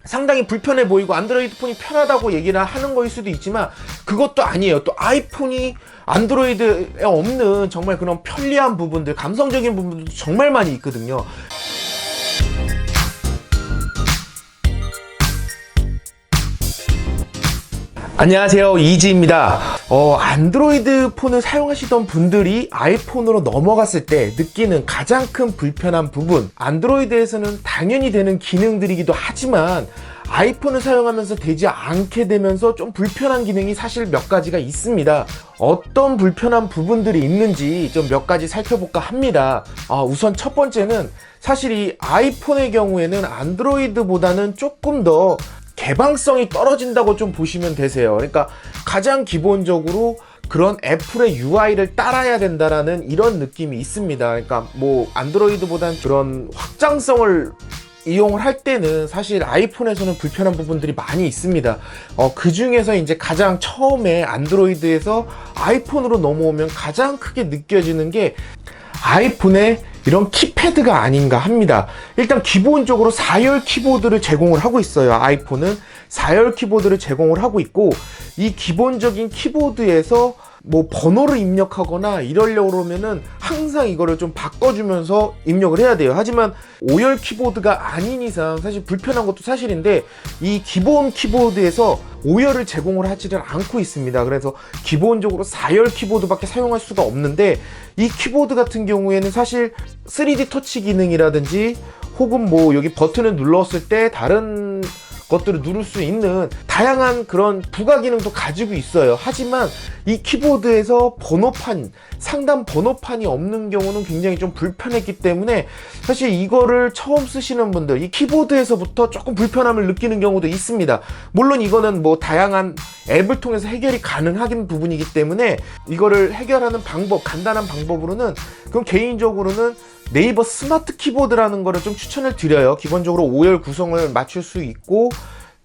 상당히 불편해 보이고 안드로이드 폰이 편하다고 얘기를 하는 거일 수도 있지만 그것도 아니에요. 또 아이폰이 안드로이드에 없는 정말 그런 편리한 부분들, 감성적인 부분들도 정말 많이 있거든요. 안녕하세요, 이지입니다. 안드로이드 폰을 사용하시던 분들이 아이폰으로 넘어갔을 때 느끼는 가장 큰 불편한 부분, 안드로이드에서는 당연히 되는 기능들이기도 하지만 아이폰을 사용하면서 되지 않게 되면서 좀 불편한 기능이 사실 몇 가지가 있습니다. 어떤 불편한 부분들이 있는지 좀 몇 가지 살펴볼까 합니다. 우선 첫 번째는 사실 이 아이폰의 경우에는 안드로이드보다는 조금 더 개방성이 떨어진다고 좀 보시면 되세요. 그러니까 가장 기본적으로 그런 애플의 UI를 따라야 된다라는 이런 느낌이 있습니다. 그러니까 뭐 안드로이드보다는 그런 확장성을 이용을 할 때는 사실 아이폰에서는 불편한 부분들이 많이 있습니다. 그 중에서 이제 가장 처음에 안드로이드에서 아이폰으로 넘어오면 가장 크게 느껴지는 게 아이폰의 이런 키패드가 아닌가 합니다. 일단 기본적으로 4열 키보드를 제공을 하고 있어요. 아이폰은 4열 키보드를 제공을 하고 있고, 이 기본적인 키보드에서 뭐 번호를 입력하거나 이러려고 그러면은 항상 이거를 좀 바꿔주면서 입력을 해야 돼요. 하지만 5열 키보드가 아닌 이상 사실 불편한 것도 사실인데, 이 기본 키보드에서 5열을 제공을 하지를 않고 있습니다. 그래서 기본적으로 4열 키보드밖에 사용할 수가 없는데, 이 키보드 같은 경우에는 사실 3D 터치 기능이라든지 혹은 뭐 여기 버튼을 눌렀을 때 다른 것들을 누를 수 있는 다양한 그런 부가 기능도 가지고 있어요. 하지만 이 키보드에서 번호판, 상단 번호판이 없는 경우는 굉장히 좀 불편했기 때문에 사실 이거를 처음 쓰시는 분들, 이 키보드에서부터 조금 불편함을 느끼는 경우도 있습니다. 물론 이거는 뭐 다양한 앱을 통해서 해결이 가능한 부분이기 때문에 이거를 해결하는 방법, 간단한 방법으로는 그럼 개인적으로는 네이버 스마트 키보드라는 거를 좀 추천을 드려요. 기본적으로 5열 구성을 맞출 수 있고,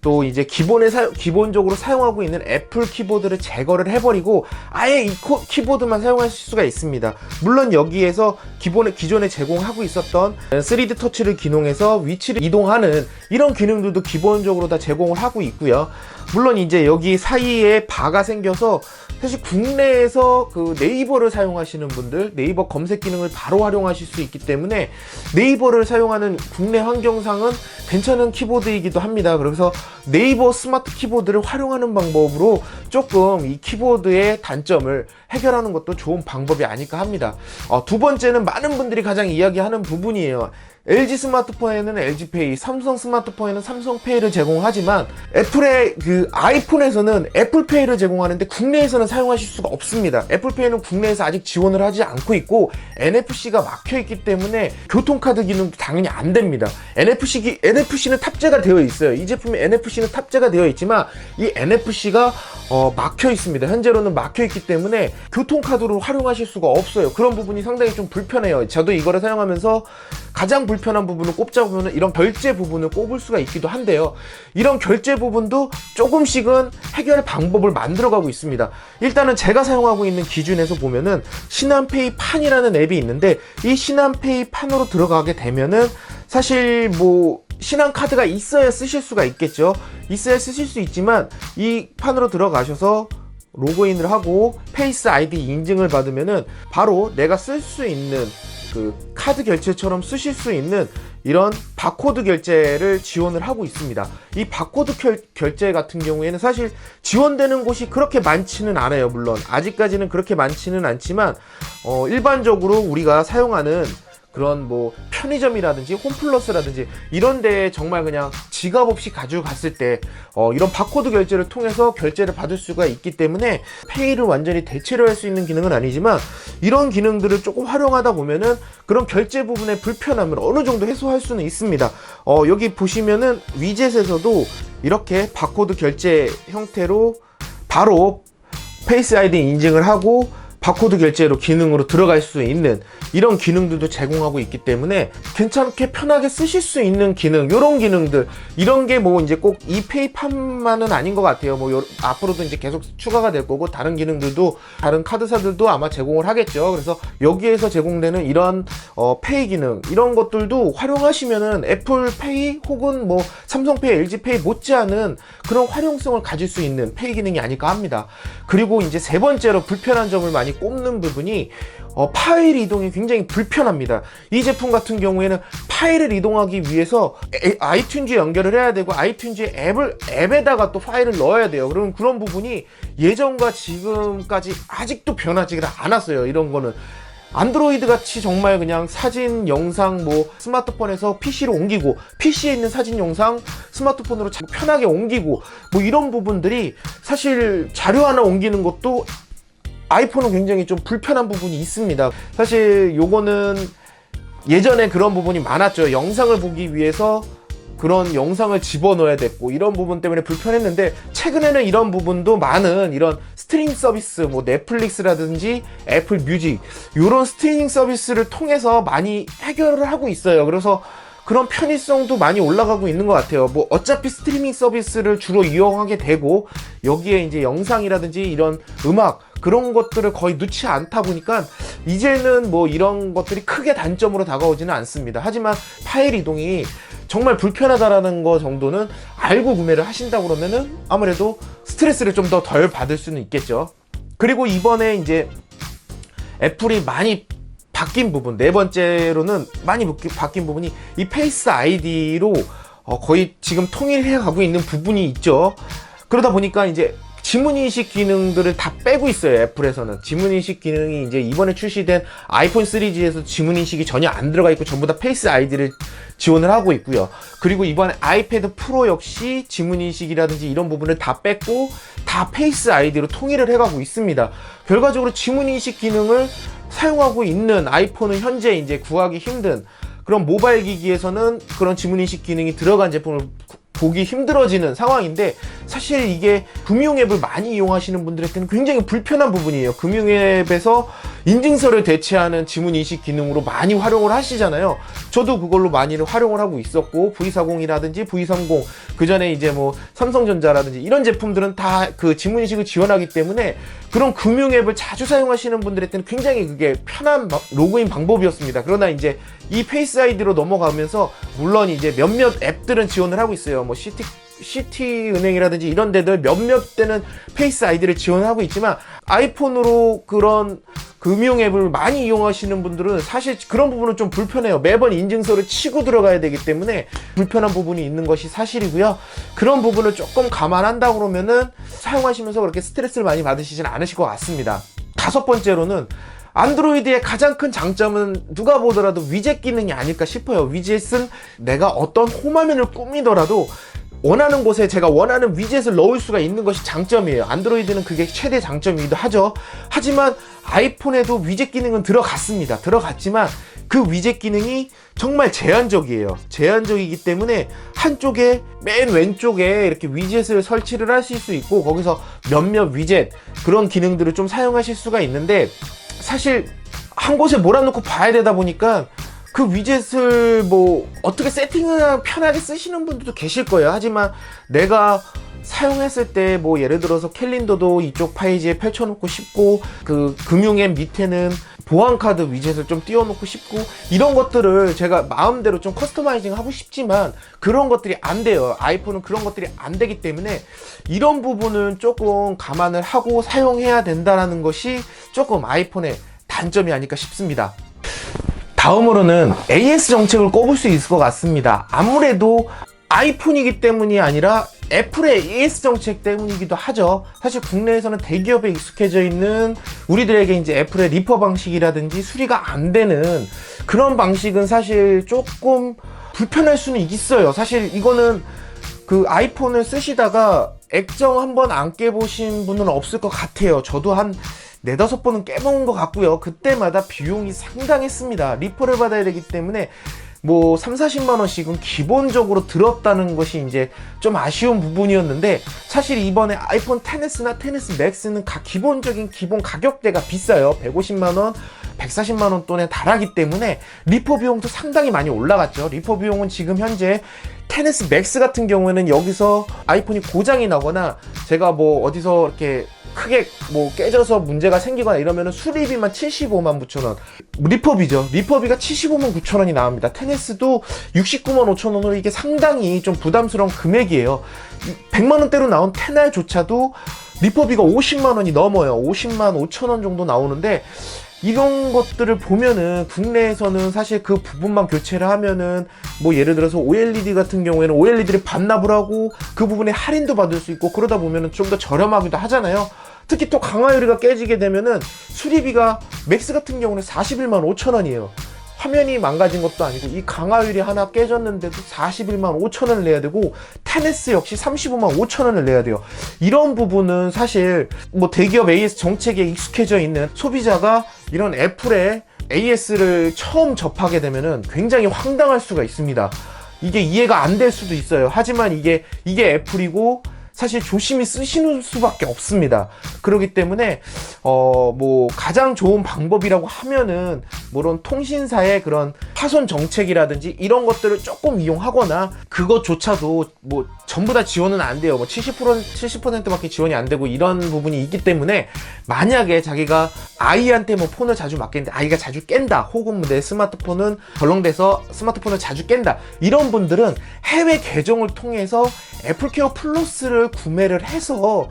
또 이제 기본적으로 사용하고 있는 애플 키보드를 제거를 해버리고 아예 이 키보드만 사용하실 수가 있습니다. 물론 여기에서 기존에 제공하고 있었던 3D 터치를 기능해서 위치를 이동하는 이런 기능들도 기본적으로 다 제공을 하고 있고요. 물론 이제 여기 사이에 바가 생겨서 사실 국내에서 그 네이버를 사용하시는 분들, 네이버 검색 기능을 바로 활용하실 수 있기 때문에 네이버를 사용하는 국내 환경상은 괜찮은 키보드이기도 합니다. 그래서 네이버 스마트 키보드를 활용하는 방법으로 조금 이 키보드의 단점을 해결하는 것도 좋은 방법이 아닐까 합니다. 두 번째는 많은 분들이 가장 이야기하는 부분이에요. LG 스마트폰에는 LG페이, 삼성 스마트폰에는 삼성페이를 제공하지만 애플의 그 아이폰에서는 애플페이를 제공하는데 국내에서는 사용하실 수가 없습니다. 애플페이는 국내에서 아직 지원을 하지 않고 있고 NFC가 막혀 있기 때문에 교통카드 기능도 당연히 안 됩니다. NFC는 탑재가 되어 있어요. 이 제품에 NFC는 탑재가 되어 있지만 이 NFC가 막혀 있습니다. 현재로는 막혀 있기 때문에 교통카드로 활용하실 수가 없어요. 그런 부분이 상당히 좀 불편해요. 저도 이거를 사용하면서 가장 불편한 부분을 꼽자보면 이런 결제 부분을 꼽을 수가 있기도 한데요. 이런 결제 부분도 조금씩은 해결 방법을 만들어가고 있습니다. 일단은 제가 사용하고 있는 기준에서 보면은 신한페이 판이라는 앱이 있는데, 이 신한페이 판으로 들어가게 되면은 사실 뭐 신한카드가 있어야 쓰실 수가 있겠죠. 있어야 쓰실 수 있지만 이 판으로 들어가셔서 로그인을 하고 페이스 아이디 인증을 받으면은 바로 내가 쓸 수 있는 그 카드 결제처럼 쓰실 수 있는 이런 바코드 결제를 지원을 하고 있습니다. 이 바코드 결제 같은 경우에는 사실 지원되는 곳이 그렇게 많지는 않아요. 물론 아직까지는 그렇게 많지는 않지만 일반적으로 우리가 사용하는 그런 뭐 편의점이라든지 홈플러스라든지 이런 데에 정말 그냥 지갑 없이 가지고 갔을 때 이런 바코드 결제를 통해서 결제를 받을 수가 있기 때문에 페이를 완전히 대체로 할 수 있는 기능은 아니지만 이런 기능들을 조금 활용하다 보면은 그런 결제 부분의 불편함을 어느 정도 해소할 수는 있습니다. 여기 보시면은 위젯에서도 이렇게 바코드 결제 형태로 바로 페이스 아이디 인증을 하고 바코드 결제로 기능으로 들어갈 수 있는 이런 기능들도 제공하고 있기 때문에 괜찮게 편하게 쓰실 수 있는 기능, 이런 기능들, 이런 게 뭐 이제 꼭 이페이판만은 아닌 것 같아요. 뭐 앞으로도 이제 계속 추가가 될 거고, 다른 기능들도 다른 카드사들도 아마 제공을 하겠죠. 그래서 여기에서 제공되는 이런 페이 기능, 이런 것들도 활용하시면은 애플페이 혹은 뭐 삼성페이, LG페이 못지않은 그런 활용성을 가질 수 있는 페이 기능이 아닐까 합니다. 그리고 이제 세 번째로 불편한 점을 많이 꼽는 부분이 파일 이동이 굉장히 불편합니다. 이 제품 같은 경우에는 파일을 이동하기 위해서 아이튠즈에 연결을 해야 되고, 아이튠즈 앱에다가 또 파일을 넣어야 돼요. 그럼 그런 부분이 예전과 지금까지 아직도 변하지가 않았어요. 이런 거는 안드로이드 같이 정말 그냥 사진, 영상, 뭐 스마트폰에서 PC로 옮기고, PC에 있는 사진, 영상 스마트폰으로 편하게 옮기고, 뭐 이런 부분들이 사실 자료 하나 옮기는 것도 아이폰은 굉장히 좀 불편한 부분이 있습니다. 사실 요거는 예전에 그런 부분이 많았죠. 영상을 보기 위해서 그런 영상을 집어넣어야 됐고, 이런 부분 때문에 불편했는데, 최근에는 이런 부분도 많은 이런 스트리밍 서비스, 뭐 넷플릭스라든지 애플 뮤직, 이런 스트리밍 서비스를 통해서 많이 해결을 하고 있어요. 그래서 그런 편의성도 많이 올라가고 있는 것 같아요. 뭐 어차피 스트리밍 서비스를 주로 이용하게 되고, 여기에 이제 영상이라든지 이런 음악, 그런 것들을 거의 넣지 않다 보니까 이제는 뭐 이런 것들이 크게 단점으로 다가오지는 않습니다. 하지만 파일 이동이 정말 불편하다라는 거 정도는 알고 구매를 하신다 그러면은 아무래도 스트레스를 좀 더 덜 받을 수는 있겠죠. 그리고 이번에 이제 애플이 많이 바뀐 부분, 네 번째로는 많이 바뀐 부분이 이 페이스 아이디로 거의 지금 통일해 가고 있는 부분이 있죠. 그러다 보니까 이제 지문인식 기능들을 다 빼고 있어요. 애플에서는 지문인식 기능이 이제 이번에 출시된 아이폰 시리즈에서 지문인식이 전혀 안 들어가 있고, 전부 다 페이스 아이디를 지원을 하고 있고요. 그리고 이번에 아이패드 프로 역시 지문인식이라든지 이런 부분을 다 뺐고 다 페이스 아이디로 통일을 해가고 있습니다. 결과적으로 지문인식 기능을 사용하고 있는 아이폰은 현재 이제 구하기 힘든, 그런 모바일 기기에서는 그런 지문인식 기능이 들어간 제품을 보기 힘들어지는 상황인데, 사실 이게 금융앱을 많이 이용하시는 분들한테는 굉장히 불편한 부분이에요. 금융앱에서 인증서를 대체하는 지문인식 기능으로 많이 활용을 하시잖아요. 저도 그걸로 많이 활용을 하고 있었고, V40이라든지 V30, 그 전에 이제 뭐 삼성전자라든지 이런 제품들은 다 그 지문인식을 지원하기 때문에 그런 금융앱을 자주 사용하시는 분들한테는 굉장히 그게 편한 로그인 방법이었습니다. 그러나 이제 이 페이스 아이디로 넘어가면서, 물론 이제 몇몇 앱들은 지원을 하고 있어요. 뭐 시티은행이라든지 이런 데들 몇몇 때는 페이스 아이디를 지원하고 있지만, 아이폰으로 그런 금융앱을 많이 이용하시는 분들은 사실 그런 부분은 좀 불편해요. 매번 인증서를 치고 들어가야 되기 때문에 불편한 부분이 있는 것이 사실이고요. 그런 부분을 조금 감안한다 그러면은 사용하시면서 그렇게 스트레스를 많이 받으시진 않으실 것 같습니다. 다섯 번째로는 안드로이드의 가장 큰 장점은 누가 보더라도 위젯 기능이 아닐까 싶어요. 위젯은 내가 어떤 홈화면을 꾸미더라도 원하는 곳에 제가 원하는 위젯을 넣을 수가 있는 것이 장점이에요. 안드로이드는 그게 최대 장점이기도 하죠. 하지만 아이폰에도 위젯 기능은 들어갔지만 그 위젯 기능이 정말 제한적이에요. 제한적이기 때문에 한쪽에 맨 왼쪽에 이렇게 위젯을 설치를 하실 수 있고, 거기서 몇몇 위젯 그런 기능들을 좀 사용하실 수가 있는데, 사실 한 곳에 몰아놓고 봐야 되다 보니까 그 위젯을 뭐 어떻게 세팅을 편하게 쓰시는 분들도 계실 거예요. 하지만 내가 사용했을 때 뭐 예를 들어서 캘린더도 이쪽 페이지에 펼쳐놓고 싶고, 그 금융앱 밑에는 보안카드 위젯을 좀 띄워놓고 싶고, 이런 것들을 제가 마음대로 좀 커스터마이징 하고 싶지만 그런 것들이 안 돼요. 아이폰은 그런 것들이 안 되기 때문에 이런 부분은 조금 감안을 하고 사용해야 된다는 것이 조금 아이폰의 단점이 아닐까 싶습니다. 다음으로는 AS 정책을 꼽을 수 있을 것 같습니다. 아무래도 아이폰이기 때문이 아니라 애플의 AS 정책 때문이기도 하죠. 사실 국내에서는 대기업에 익숙해져 있는 우리들에게 이제 애플의 리퍼 방식이라든지 수리가 안 되는 그런 방식은 사실 조금 불편할 수는 있어요. 사실 이거는 그 아이폰을 쓰시다가 액정 한번 안 깨보신 분은 없을 것 같아요. 저도 한 4-5번은 깨먹은 것 같고요. 그때마다 비용이 상당했습니다. 리퍼를 받아야 되기 때문에 뭐 3, 40만 원씩은 기본적으로 들었다는 것이 이제 좀 아쉬운 부분이었는데, 사실 이번에 아이폰 XS나 XS 맥스는 각 기본적인 기본 가격대가 비싸요. 150만 원, 140만 원 돈에 달하기 때문에 리퍼 비용도 상당히 많이 올라갔죠. 리퍼 비용은 지금 현재 XS 맥스 같은 경우에는 여기서 아이폰이 고장이 나거나 제가 뭐 어디서 이렇게 크게 뭐 깨져서 문제가 생기거나 이러면은 수리비만 75만 9천 원. 리퍼비죠. 리퍼비가 75만 9천 원이 나옵니다. XS도 69만 5천 원으로 이게 상당히 좀 부담스러운 금액이에요. 100만 원대로 나온 XR조차도 리퍼비가 50만 원이 넘어요. 50만 5천 원 정도 나오는데, 이런 것들을 보면은 국내에서는 사실 그 부분만 교체를 하면은 뭐 예를 들어서 OLED 같은 경우에는 OLED를 반납을 하고 그 부분에 할인도 받을 수 있고, 그러다 보면은 좀 더 저렴하기도 하잖아요. 특히 또 강화유리가 깨지게 되면은 수리비가 맥스 같은 경우는 41만 5천 원이에요. 화면이 망가진 것도 아니고 이 강화유리 하나 깨졌는데도 41만 5천 원을 내야 되고, XS 역시 35만 5천 원을 내야 돼요. 이런 부분은 사실 뭐 대기업 AS 정책에 익숙해져 있는 소비자가 이런 애플의 AS를 처음 접하게 되면은 굉장히 황당할 수가 있습니다. 이게 이해가 안 될 수도 있어요. 하지만 이게 애플이고 사실 조심히 쓰시는 수밖에 없습니다. 그렇기 때문에 뭐 가장 좋은 방법이라고 하면은 물론 통신사의 그런 파손 정책이라든지 이런 것들을 조금 이용하거나, 그것조차도 뭐 전부 다 지원은 안 돼요. 뭐 70%밖에 지원이 안 되고 이런 부분이 있기 때문에, 만약에 자기가 아이한테 뭐 폰을 자주 맡기는데 아이가 자주 깬다, 혹은 내 스마트폰은 덜렁대서 스마트폰을 자주 깬다, 이런 분들은 해외 계정을 통해서 애플케어 플러스를 구매를 해서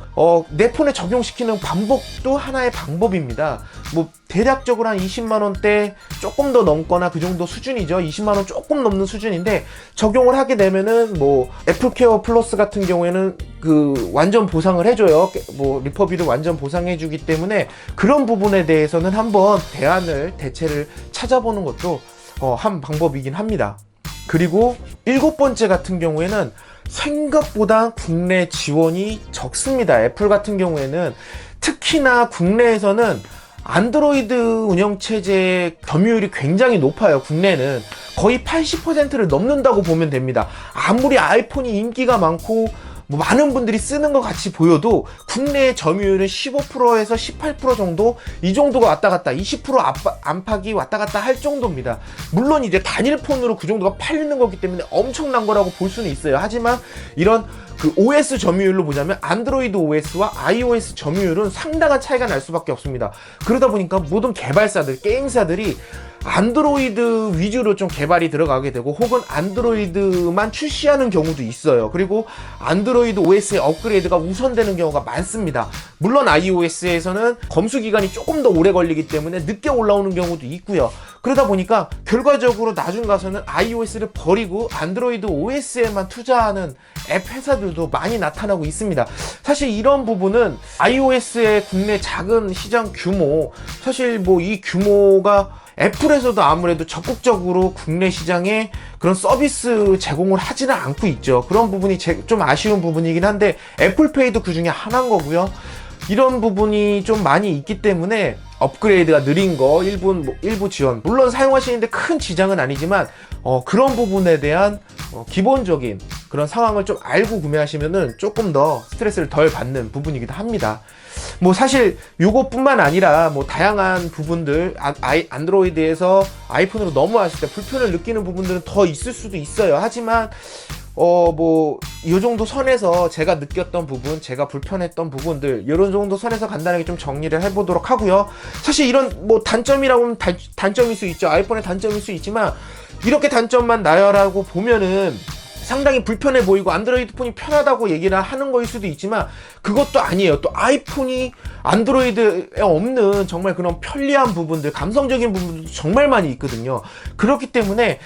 내 폰에 적용시키는 방법도 하나의 방법입니다. 뭐 대략적으로 한 20만원대 조금 더 넘거나 그 정도 수준이죠. 20만원 조금 넘는 수준인데, 적용을 하게 되면은 뭐 애플케어 플러스 같은 경우에는 그 완전 보상을 해줘요. 뭐 리퍼비를 완전 보상해주기 때문에 그런 부분에 대해서는 한번 대체를 찾아보는 것도 한 방법이긴 합니다. 그리고 7번째 같은 경우에는 생각보다 국내 지원이 적습니다. 애플 같은 경우에는 특히나 국내에서는 안드로이드 운영체제의 점유율이 굉장히 높아요. 국내는 거의 80%를 넘는다고 보면 됩니다. 아무리 아이폰이 인기가 많고 뭐 많은 분들이 쓰는 것 같이 보여도 국내의 점유율은 15%에서 18% 정도, 이 정도가 왔다 갔다 20% 안팎이 왔다 갔다 할 정도입니다. 물론 이제 단일 폰으로 그 정도가 팔리는 거기 때문에 엄청난 거라고 볼 수는 있어요. 하지만 이런 그 OS 점유율로 보자면 안드로이드 OS와 iOS 점유율은 상당한 차이가 날 수밖에 없습니다. 그러다 보니까 모든 개발사들, 게임사들이 안드로이드 위주로 좀 개발이 들어가게 되고, 혹은 안드로이드만 출시하는 경우도 있어요. 그리고 안드로이드 OS의 업그레이드가 우선되는 경우가 많습니다. 물론 iOS에서는 검수 기간이 조금 더 오래 걸리기 때문에 늦게 올라오는 경우도 있고요. 그러다 보니까 결과적으로 나중 가서는 iOS를 버리고 안드로이드 OS에만 투자하는 앱 회사들도 많이 나타나고 있습니다. 사실 이런 부분은 iOS의 국내 작은 시장 규모, 사실 뭐 이 규모가 애플에서도 아무래도 적극적으로 국내 시장에 그런 서비스 제공을 하지는 않고 있죠. 그런 부분이 좀 아쉬운 부분이긴 한데, 애플페이도 그 중에 하나인 거고요. 이런 부분이 좀 많이 있기 때문에 업그레이드가 느린 거, 일부 지원, 물론 사용하시는데 큰 지장은 아니지만 그런 부분에 대한 기본적인 그런 상황을 좀 알고 구매하시면은 조금 더 스트레스를 덜 받는 부분이기도 합니다. 뭐 사실 요것뿐만 아니라 뭐 다양한 부분들, 안드로이드에서 아이폰으로 넘어왔을 때 불편을 느끼는 부분들은 더 있을 수도 있어요. 하지만 뭐 이 정도 선에서 제가 느꼈던 부분, 제가 불편했던 부분들, 이런 정도 선에서 간단하게 좀 정리를 해보도록 하고요. 사실 이런 뭐 단점이라고 하면 단점일 수 있죠. 아이폰의 단점일 수 있지만, 이렇게 단점만 나열하고 보면은 상당히 불편해 보이고 안드로이드 폰이 편하다고 얘기를 하는 거일 수도 있지만, 그것도 아니에요. 또 아이폰이 안드로이드에 없는 정말 그런 편리한 부분들, 감성적인 부분들도 정말 많이 있거든요. 그렇기 때문에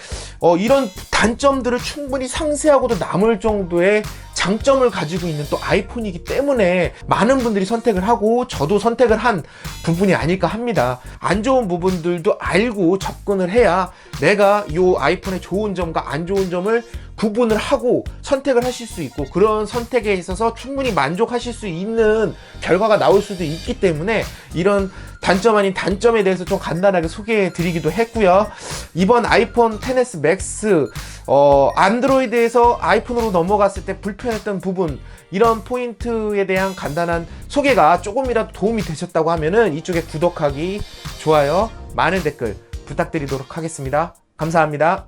이런 단점들을 충분히 상쇄하고도 남을 정도의 장점을 가지고 있는 또 아이폰이기 때문에 많은 분들이 선택을 하고 저도 선택을 한 부분이 아닐까 합니다. 안 좋은 부분들도 알고 접근을 해야 내가 이 아이폰의 좋은 점과 안 좋은 점을 구분을 하고 선택을 하실 수 있고, 그런 선택에 있어서 충분히 만족하실 수 있는 결과가 나올 수도 있기 때문에, 이런 단점 아닌 단점에 대해서 좀 간단하게 소개해 드리기도 했고요. 이번 아이폰 XS 맥스 안드로이드에서 아이폰으로 넘어갔을 때 불편했던 부분, 이런 포인트에 대한 간단한 소개가 조금이라도 도움이 되셨다고 하면은 이쪽에 구독하기, 좋아요, 많은 댓글 부탁드리도록 하겠습니다. 감사합니다.